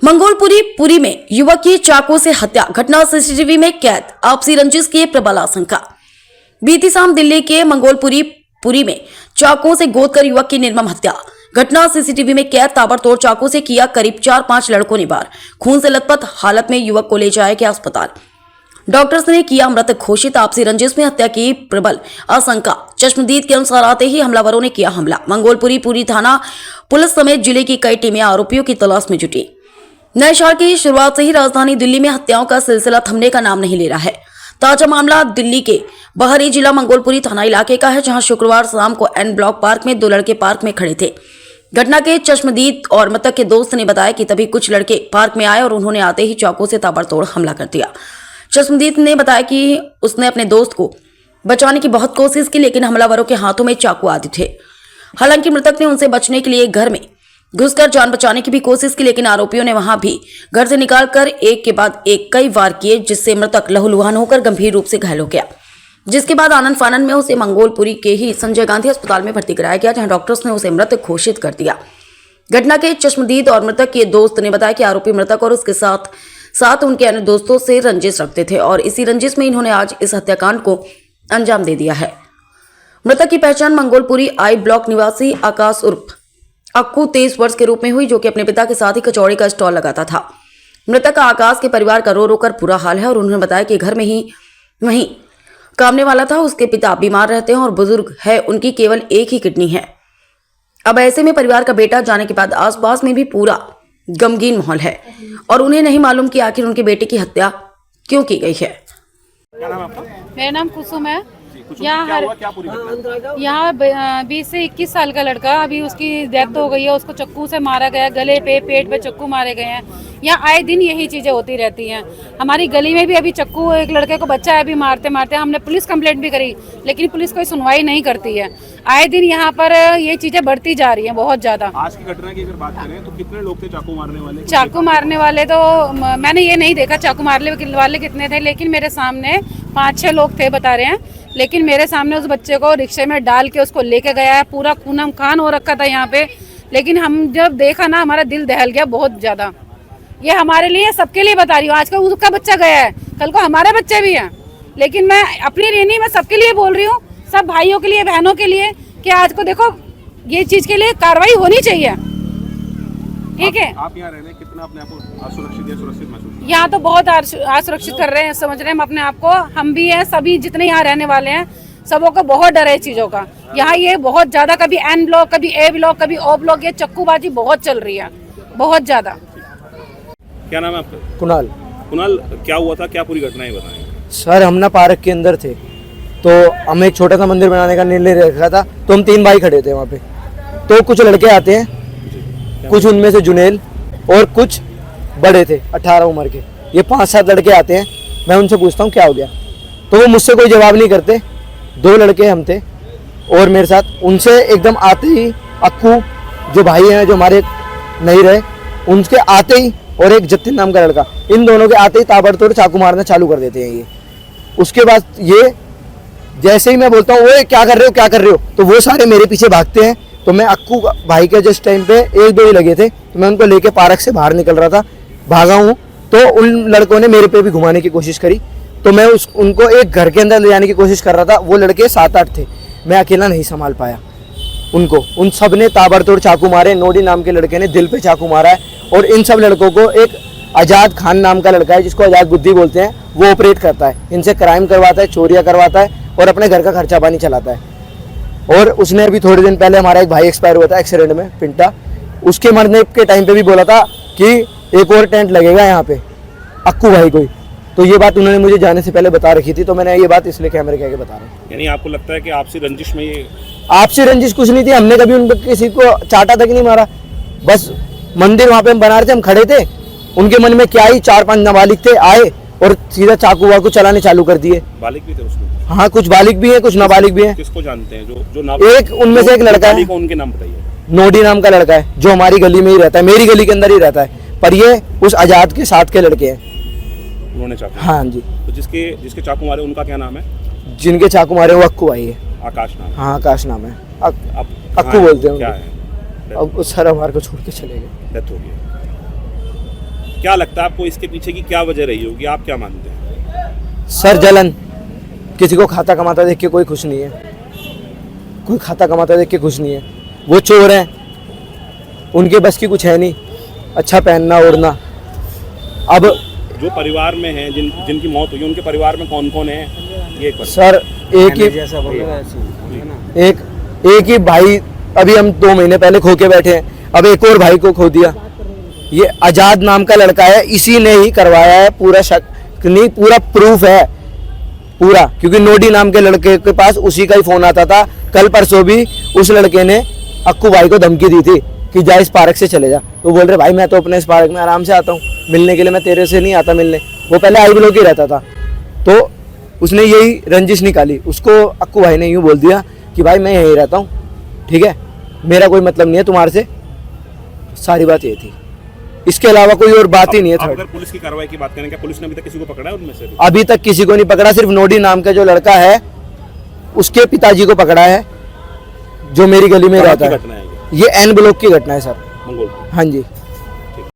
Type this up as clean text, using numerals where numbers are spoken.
मंगोलपुरी में युवक की चाकू से हत्या, घटना सीसीटीवी में कैद, आपसी रंजिश की प्रबल आशंका। बीती शाम दिल्ली के मंगोलपुरी में चाकू से गोद कर युवक की निर्मम हत्या, घटना सीसीटीवी में कैद। ताबड़तोड़ चाकू से किया करीब 4-5 लड़कों ने वार, खून से लथपथ हालत में युवक को ले जाया गया अस्पताल। डॉक्टर्स ने किया मृत घोषित। आपसी रंजिश में हत्या की प्रबल आशंका। चश्मदीद के अनुसार आते ही हमलावरों ने किया हमला। मंगोलपुरी थाना पुलिस समेत जिले की कई टीमें आरोपियों की तलाश में जुटी। नए साल की शुरुआत से ही राजधानी दिल्ली में हत्याओं का सिलसिला थमने का नाम नहीं ले रहा है। ताजा मामला दिल्ली के बाहरी जिला मंगोलपुरी थाना इलाके का है, जहां शुक्रवार शाम को एन ब्लॉक पार्क में 2 लड़के पार्क में खड़े थे। घटना के चश्मदीद और मृतक के दोस्त ने बताया कि तभी कुछ लड़के पार्क में आए और उन्होंने आते ही चाकू से ताबड़तोड़ हमला कर दिया। चश्मदीद ने बताया कि उसने अपने दोस्त को बचाने की बहुत कोशिश की, लेकिन हमलावरों के हाथों में चाकू आदि थे। हालांकि मृतक ने उनसे बचने के लिए घर में घुसकर जान बचाने की भी कोशिश की, लेकिन आरोपियों ने वहां भी घर से निकालकर एक के बाद एक कई वार किए, जिससे मृतक लहूलुहान होकर गंभीर रूप से घायल हो गया। जिसके बाद आनंद फानन में उसे मंगोलपुरी के ही संजय गांधी अस्पताल में भर्ती कराया गया, जहां डॉक्टर्स ने उसे मृत घोषित कर दिया। घटना के चश्मदीद और मृतक के दोस्त ने बताया कि आरोपी मृतक और उसके साथ उनके अन्य दोस्तों से रंजिश रखते थे और इसी रंजिश में इन्होंने आज इस हत्याकांड को अंजाम दे दिया है। मृतक की पहचान मंगोलपुरी आई ब्लॉक निवासी आकाश उर्फ अक्कू 23 वर्ष के रूप में हुई, जो कि अपने पिता के साथ ही कचौड़ी का स्टॉल लगाता था। मृतक आकाश के परिवार का रो कर बुरा हाल है और उन्होंने बताया कि घर में ही वहीं कामने वाला था। उसके पिता बीमार रहते हैं और बुजुर्ग है, उनकी केवल एक ही किडनी है। अब ऐसे में परिवार का बेटा जाने के बाद आसपास में भी पूरा गमगीन माहौल है और उन्हें नहीं मालूम कि आखिर उनके बेटे की हत्या क्यों की गई है। क्या नाम है आपका? मेरा नाम कुसुम है। यहाँ 20 से 21 साल का लड़का, अभी उसकी डेथ हो गई है। उसको चक्कू से मारा गया, गले पे पेट पे चक्कू मारे गए हैं। यहाँ आए दिन यही चीजें होती रहती हैं। हमारी गली में भी अभी चक्कू एक लड़के को बच्चा है, अभी मारते मारते हमने पुलिस कंप्लेंट भी करी, लेकिन पुलिस कोई सुनवाई नहीं करती है। आए दिन यहाँ पर ये चीजें बढ़ती जा रही हैं बहुत ज्यादा। आज की घटना की अगर बात करें तो कितने लोग थे चाकू मारने वाले? चाकू मारने वाले तो मैंने ये नहीं देखा चाकू मारने वाले कितने थे, लेकिन मेरे सामने 5-6 लोग थे बता रहे हैं। लेकिन मेरे सामने उस बच्चे को रिक्शे में डाल के उसको लेके गया है, पूरा खूनम खान हो रखा था यहाँ पे। लेकिन हम जब देखा ना, हमारा दिल दहल गया बहुत ज्यादा। ये हमारे लिए, सबके लिए बता रही हूँ। आज कल उसका बच्चा गया है, कल को हमारे बच्चे भी हैं। लेकिन मैं अपने लिए नहीं, मैं सबके लिए बोल रही हूँ, सब भाइयों के लिए, बहनों के लिए, कि आज को देखो ये चीज के लिए कार्रवाई होनी चाहिए। ठीक है, आप यहाँ रहने कितना अपने आप को असुरक्षित या सुरक्षित महसूस? यहाँ तो बहुत असुरक्षित कर रहे हैं, समझ रहे हैं हम अपने आप को। हम भी हैं, सभी जितने यहाँ रहने वाले हैं, सबों को बहुत डर है चीजों का। यहाँ ये बहुत ज्यादा, कभी एन ब्लॉक, कभी ए ब्लॉक, कभी ओ ब्लॉक, ये चक्कूबाजी बहुत चल रही है, बहुत ज्यादा। क्या नाम है आपका? कुणाल। कुणाल, क्या हुआ था, क्या पूरी घटना है बताएं? सर, हम ना पार्क के अंदर थे, तो हम एक छोटा सा मंदिर बनाने का निर्णय रखा था, तो हम 3 भाई खड़े थे वहाँ पे। तो कुछ लड़के आते हैं, कुछ उनमें से जुनेल और कुछ बड़े थे 18 उम्र के। ये 5-7 लड़के आते हैं। मैं उनसे पूछता हूँ क्या हो गया, तो वो मुझसे कोई जवाब नहीं करते। 2 लड़के हम थे और मेरे साथ, उनसे एकदम आते ही अक्कू जो भाई हैं, जो हमारे नहीं रहे, उनके आते ही, और एक जतिन नाम का लड़का, इन दोनों के आते ही ताबड़तोड़ चाकू मारना चालू कर देते हैं ये। उसके बाद ये जैसे ही मैं बोलता हूँ वो क्या कर रहे हो, क्या कर रहे हो, तो वो सारे मेरे पीछे भागते हैं। तो मैं अक्कू भाई के जिस टाइम पे 1-2 ही लगे थे, तो मैं उनको लेके पार्क से बाहर निकल रहा था, भागा हूँ, तो उन लड़कों ने मेरे पे भी घुमाने की कोशिश करी। तो मैं उनको एक घर के अंदर ले जाने की कोशिश कर रहा था। वो लड़के 7-8 थे, मैं अकेला नहीं संभाल पाया उनको। उन सब ने ताबड़तोड़ चाकू मारे। नोडी नाम के लड़के ने दिल पे चाकू मारा है और इन सब लड़कों को एक आज़ाद खान नाम का लड़का है, जिसको आज़ाद बुद्धि बोलते हैं, वो ऑपरेट करता है। इनसे क्राइम करवाता है, चोरियाँ करवाता है और अपने घर का खर्चा पानी चलाता है। और उसने अभी थोड़े दिन पहले, हमारा एक भाई एक्सपायर हुआ था एक्सीडेंट में, पिंटा, उसके मरने के टाइम पे भी बोला था कि एक और टेंट लगेगा यहाँ पे अक्कू भाई को। तो ये बात उन्होंने मुझे जाने से पहले बता रखी थी, तो मैंने ये बात इसलिए कैमरे के आगे बता रहा हूँ। यानी आपको लगता है कि आपसी रंजिश में ये? आपसी रंजिश कुछ नहीं थी, हमने कभी उन किसी को चाटा तक नहीं मारा। बस मंदिर वहाँ पे हम बना रहे थे, हम खड़े थे, उनके मन में क्या ही 4-5 नाबालिग थे, आए और सीधा चाकू वाकू चलाने चालू कर दिए। बालिग भी थे उसमें? हाँ, कुछ बालिग भी है, कुछ नाबालिग भी है। किसको जानते हैं जो एक उनमें से एक लड़का है, उनके नाम बताइए। नोडी नाम का लड़का है, जो हमारी गली में ही रहता है, मेरी गली के अंदर ही रहता है, पर ये उस आजाद के साथ के लड़के हैं। उन्होंने चाकू? हाँ जी। तो जिसके चाकू मारे उनका क्या नाम है? जिनके चाकू मारे वो अक्कू भाई है। आकाश नाम? हाँ, आकाश नाम है। अक्कू है? बोलते हैं। क्या है? अब सर हमारे को छोड़ के चले गए। डेथ हो गई। क्या लगता है आपको इसके पीछे की क्या वजह रही होगी, आप क्या मानते हैं? सर जलन, किसी को खाता कमाता देख के कोई खुश नहीं है, कोई खाता कमाता देख के खुश नहीं है। वो चोर हैं, उनके बस की कुछ है नहीं, अच्छा पहनना ओढ़ना। अब जो परिवार में हैं जिनकी मौत हुई उनके परिवार में कौन कौन है ये एक बात। सर एक ही भाई अभी हम 2 महीने पहले खो के बैठे हैं, अब एक और भाई को खो दिया। ये आजाद नाम का लड़का है, इसी ने ही करवाया है, पूरा शक नहीं, पूरा प्रूफ है पूरा, क्योंकि नोडी नाम के लड़के के पास उसी का ही फोन आता था। कल परसों भी उस लड़के ने अक्कू भाई को धमकी दी थी कि जा इस पार्क से चले जा। तो बोल रहे भाई मैं तो अपने इस पार्क में आराम से आता हूँ, मिलने के लिए मैं तेरे से नहीं आता मिलने। वो पहले आई ब्लॉक ही रहता था, तो उसने यही रंजिश निकाली। उसको अक्कू भाई ने यूँ बोल दिया कि भाई मैं यहीं रहता हूँ, ठीक है, मेरा कोई मतलब नहीं है तुम्हारे से। सारी बात ये थी, इसके अलावा कोई और बात ही नहीं है। अब अगर पुलिस की कार्रवाई की बात करें, क्या पुलिस ने अभी तक किसी को पकड़ा है उनमें से? अभी तक किसी को नहीं पकड़ा, सिर्फ नोडी नाम का जो लड़का है उसके पिताजी को पकड़ा है, जो मेरी गली में कहाँ रहता की है। घटना है ये एन ब्लॉक की घटना है सर। मंगोल। हाँ जी।